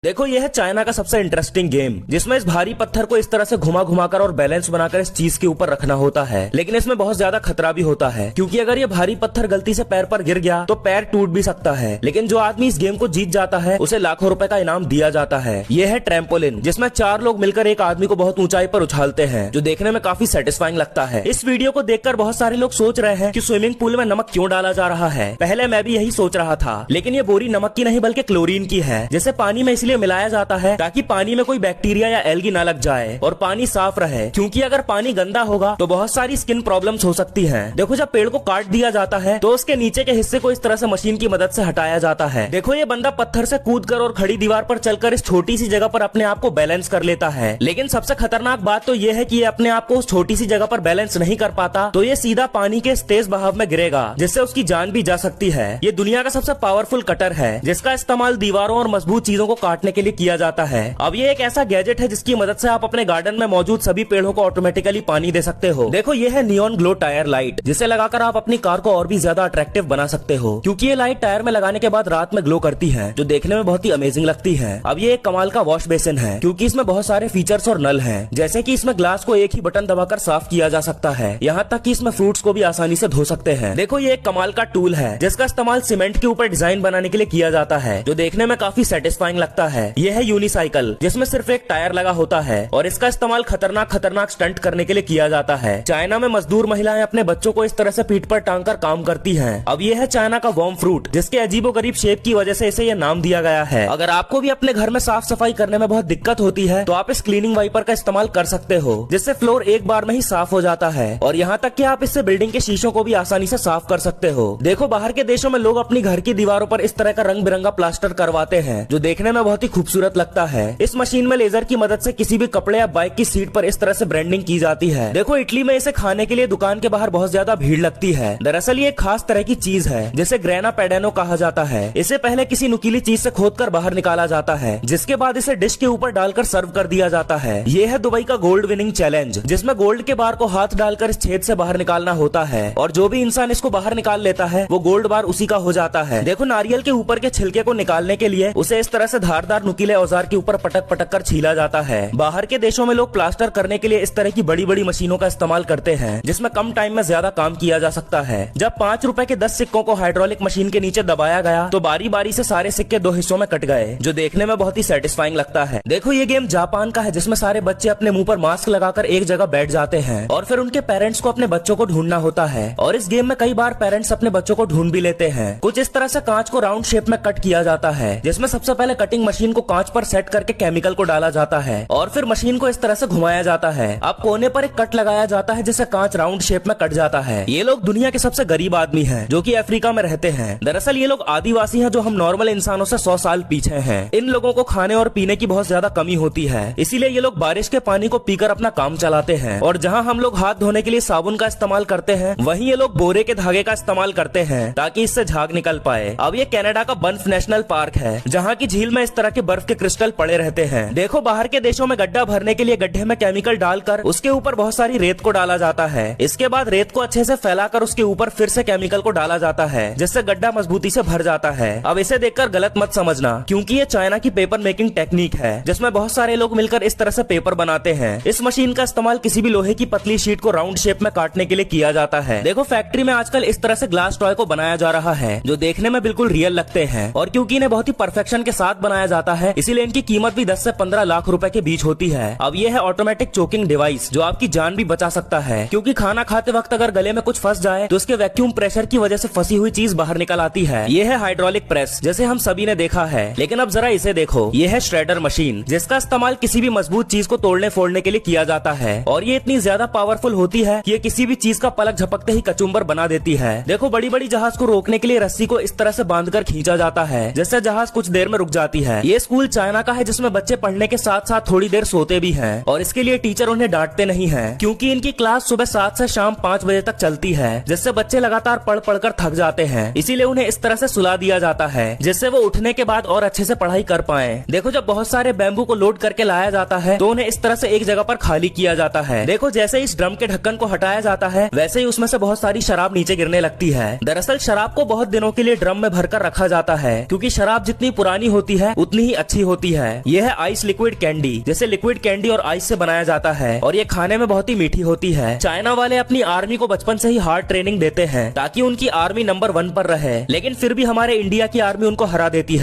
देखो यह है चाइना का सबसे इंटरेस्टिंग गेम, जिसमें इस भारी पत्थर को इस तरह से घुमा घुमाकर और बैलेंस बनाकर इस चीज के ऊपर रखना होता है। लेकिन इसमें बहुत ज्यादा खतरा भी होता है, क्योंकि अगर ये भारी पत्थर गलती से पैर पर गिर गया तो पैर टूट भी सकता है। लेकिन जो आदमी इस गेम को जीत जाता है उसे लाखों रुपए का इनाम दिया जाता है। यह है ट्रैम्पोलिन, जिसमें 4 लोग मिलकर एक आदमी को बहुत ऊंचाई पर उछालते हैं, जो देखने में काफी सेटिस्फाइंग लगता है। इस वीडियो को देखकर बहुत सारे लोग सोच रहे हैं कि स्विमिंग पूल में नमक क्यों डाला जा रहा है। पहले मैं भी यही सोच रहा था, लेकिन ये बोरी नमक की नहीं बल्कि क्लोरीन की है, जिसे पानी में इसलिए मिलाया जाता है ताकि पानी में कोई बैक्टीरिया या एल्गी ना लग जाए और पानी साफ रहे। क्योंकि अगर पानी गंदा होगा तो बहुत सारी स्किन प्रॉब्लम्स हो सकती हैं। देखो जब पेड़ को काट दिया जाता है तो उसके नीचे के हिस्से को इस तरह से मशीन की मदद से हटाया जाता है। देखो ये बंदा पत्थर से कूदकर और खड़ी दीवार पर चलकर इस छोटी सी जगह पर अपने आप को बैलेंस कर लेता है। लेकिन सबसे खतरनाक बात तो ये है कि ये अपने आप को उस छोटी सी जगह पर बैलेंस नहीं कर पाता, तो ये सीधा पानी के तेज बहाव में गिरेगा, जिससे उसकी जान भी जा सकती है। ये दुनिया का सबसे पावरफुल कटर है, जिसका इस्तेमाल दीवारों और मजबूत चीजों को काटने के लिए किया जाता है। अब ये एक ऐसा गैजेट है जिसकी मदद से आप अपने गार्डन में मौजूद सभी पेड़ों को ऑटोमेटिकली पानी दे सकते हो। देखो ये है नियॉन ग्लो टायर लाइट, जिसे लगाकर आप अपनी कार को और भी ज्यादा अट्रैक्टिव बना सकते हो, क्योंकि ये लाइट टायर में लगाने के बाद रात में ग्लो करती है, जो देखने में बहुत ही अमेजिंग लगती है। अब ये एक कमाल का वॉश बेसिन है, क्योंकि इसमें बहुत सारे फीचर्स और नल हैं, जैसे कि इसमें ग्लास को एक ही बटन दबाकर साफ किया जा सकता है, यहाँ तक कि इसमें फ्रूट्स को भी आसानी से धो सकते हैं। देखो ये एक कमाल का टूल है, जिसका इस्तेमाल सीमेंट के ऊपर डिजाइन बनाने के लिए किया जाता है, जो देखने में काफी सेटिस्फाइंग लगता है। यह है यूनिसाइकिल, जिसमें सिर्फ एक टायर लगा होता है और इसका इस्तेमाल खतरनाक स्टंट करने के लिए किया जाता है। चाइना में मजदूर महिलाएं अपने बच्चों को इस तरह से पीठ पर टांग कर काम करती हैं। अब ये है चाइना का वर्म फ्रूट, जिसके अजीबोगरीब शेप की वजह से इसे ये नाम दिया गया है। अगर आपको भी अपने घर में साफ सफाई करने में बहुत दिक्कत होती है तो आप इस क्लीनिंग वाइपर का इस्तेमाल कर सकते हो, जिससे फ्लोर एक बार में ही साफ हो जाता है, और यहाँ तक कि आप इससे बिल्डिंग के शीशों को भी आसानी से साफ कर सकते हो। देखो बाहर के देशों में लोग अपनी घर की दीवारों पर इस तरह का रंग बिरंगा प्लास्टर करवाते हैं, जो देखने में बहुत ही खूबसूरत लगता है। इस मशीन में लेजर की मदद से किसी भी कपड़े या बाइक की सीट पर इस तरह से ब्रांडिंग की जाती है। देखो इटली में इसे खाने के लिए दुकान के बाहर बहुत ज्यादा भीड़ लगती है। दरअसल ये एक खास तरह की चीज है, जिसे ग्रेना पेडेनो कहा जाता है। इसे पहले किसी नुकीली चीज से खोदकर बाहर निकाला जाता है, जिसके बाद इसे डिश के ऊपर डालकर सर्व कर दिया जाता है। ये है दुबई का गोल्ड विनिंग चैलेंज, जिसमें गोल्ड के बार को हाथ डालकर इस छेद से बाहर निकालना होता है, और जो भी इंसान इसको बाहर निकाल लेता है वो गोल्ड बार उसी का हो जाता है। देखो नारियल के ऊपर के छिलके को निकालने के लिए उसे इस तरह से धारदार नुकीले औजार के ऊपर पटक पटक कर छीला जाता है। बाहर के देशों में लोग प्लास्टर करने के लिए इस तरह की बड़ी बड़ी मशीनों का इस्तेमाल करते हैं, जिसमें कम टाइम में ज्यादा काम किया जा सकता है। जब 5 रुपए के 10 सिक्कों को हाइड्रोलिक मशीन के नीचे दबाया गया तो बारी बारी से सारे सिक्के 2 हिस्सों में कट गए, जो देखने में बहुत ही सेटिस्फाइंग लगता है। देखो ये गेम जापान का है, जिसमें सारे बच्चे अपने मुंह पर मास्क लगाकर एक जगह बैठ जाते हैं, और फिर उनके पेरेंट्स को अपने बच्चों को ढूंढना होता है। और इस गेम में कई बार पेरेंट्स अपने बच्चों को ढूंढ भी लेते हैं। कुछ इस तरह से कांच को राउंड शेप में कट किया जाता है, जिसमें सबसे पहले कटिंग मशीन को कांच पर सेट करके केमिकल को डाला जाता है, और फिर मशीन को इस तरह से घुमाया जाता है। अब कोने पर एक कट लगाया जाता है, जिससे कांच राउंड शेप में कट जाता है। ये लोग दुनिया के सबसे गरीब आदमी हैं, जो कि अफ्रीका में रहते हैं। दरअसल ये लोग आदिवासी हैं, जो हम नॉर्मल इंसानों से 100 साल पीछे हैं। इन लोगों को खाने और पीने की बहुत ज्यादा कमी होती है, इसीलिए ये लोग बारिश के पानी को पीकर अपना काम चलाते हैं। और जहाँ हम लोग हाथ धोने के लिए साबुन का इस्तेमाल करते हैं, वहीं ये लोग बोरे के धागे का इस्तेमाल करते हैं, ताकि इससे झाग निकल पाए। अब ये कनाडा का बंफ नेशनल पार्क है, जहाँ की झील में इस तरह के बर्फ के क्रिस्टल पड़े रहते हैं। देखो बाहर के देशों में गड्ढा भरने के लिए गड्ढे में केमिकल डालकर उसके ऊपर बहुत सारी रेत को डाला जाता है। इसके बाद रेत को अच्छे से फैलाकर उसके ऊपर फिर से केमिकल को डाला जाता है, जिससे गड्ढा मजबूती से भर जाता है। अब इसे देखकर गलत मत समझना, क्योंकि ये चाइना की पेपर मेकिंग टेक्निक है, जिसमें बहुत सारे लोग मिलकर इस तरह से पेपर बनाते हैं। इस मशीन का इस्तेमाल किसी भी लोहे की पतली शीट को राउंड शेप में काटने के लिए किया जाता है। देखो फैक्ट्री में आजकल इस तरह से ग्लास टॉय को बनाया जा रहा है, जो देखने में बिल्कुल रियल लगते हैं, और क्योंकि इन्हें बहुत ही परफेक्शन के साथ बनाया जाता है, इसीलिए इनकी कीमत भी 10 से 15 लाख रुपए के बीच होती है। अब ये है ऑटोमेटिक चोकिंग डिवाइस, जो आपकी जान भी बचा सकता है, क्योंकि खाना खाते वक्त अगर गले में कुछ फंस जाए तो उसके वैक्यूम प्रेशर की वजह से फंसी हुई चीज बाहर निकल आती है। ये है हाइड्रोलिक प्रेस, जैसे हम सभी ने देखा है, लेकिन अब जरा इसे देखो। ये है श्रेडर मशीन, जिसका इस्तेमाल किसी भी मजबूत चीज को तोड़ने फोड़ने के लिए किया जाता है, और ये इतनी ज्यादा पावरफुल होती है कि ये किसी भी चीज का पलक झपकते ही कचुम्बर बना देती है। देखो बड़ी बड़ी जहाज को रोकने के लिए रस्सी को इस तरह से बांधकर खींचा जाता है, जिससे जहाज कुछ देर में रुक जाती है। ये स्कूल चाइना का है, जिसमें बच्चे पढ़ने के साथ साथ थोड़ी देर सोते भी हैं, और इसके लिए टीचर उन्हें डांटते नहीं है, क्योंकि इनकी क्लास सुबह 7 से शाम 5 बजे तक चलती है, जिससे बच्चे लगातार पढ़ पढ़कर थक जाते हैं। इसीलिए उन्हें इस तरह से सुला दिया जाता है, जिससे वो उठने के बाद और अच्छे से पढ़ाई कर पाए। देखो जब बहुत सारे बैम्बू को लोड करके लाया जाता है तो उन्हें इस तरह से एक जगह पर खाली किया जाता है। देखो जैसे इस ड्रम के ढक्कन को हटाया जाता है, वैसे ही उसमें से बहुत सारी शराब नीचे गिरने लगती है। दरअसल शराब को बहुत दिनों के लिए ड्रम में भरकर रखा जाता है, क्योंकि शराब जितनी पुरानी होती है उतनी ही अच्छी होती है। यह है आइस लिक्विड कैंडी। जैसे लिक्विड कैंडी और आइस से बनाया जाता है और ये खाने में बहुत ही मीठी होती है। चाइना वाले अपनी आर्मी को बचपन से ही हार्ड ट्रेनिंग देते हैं ताकि उनकी आर्मी नंबर 1 पर रहे, लेकिन फिर भी हमारे इंडिया की आर्मी उनको हरा देती है।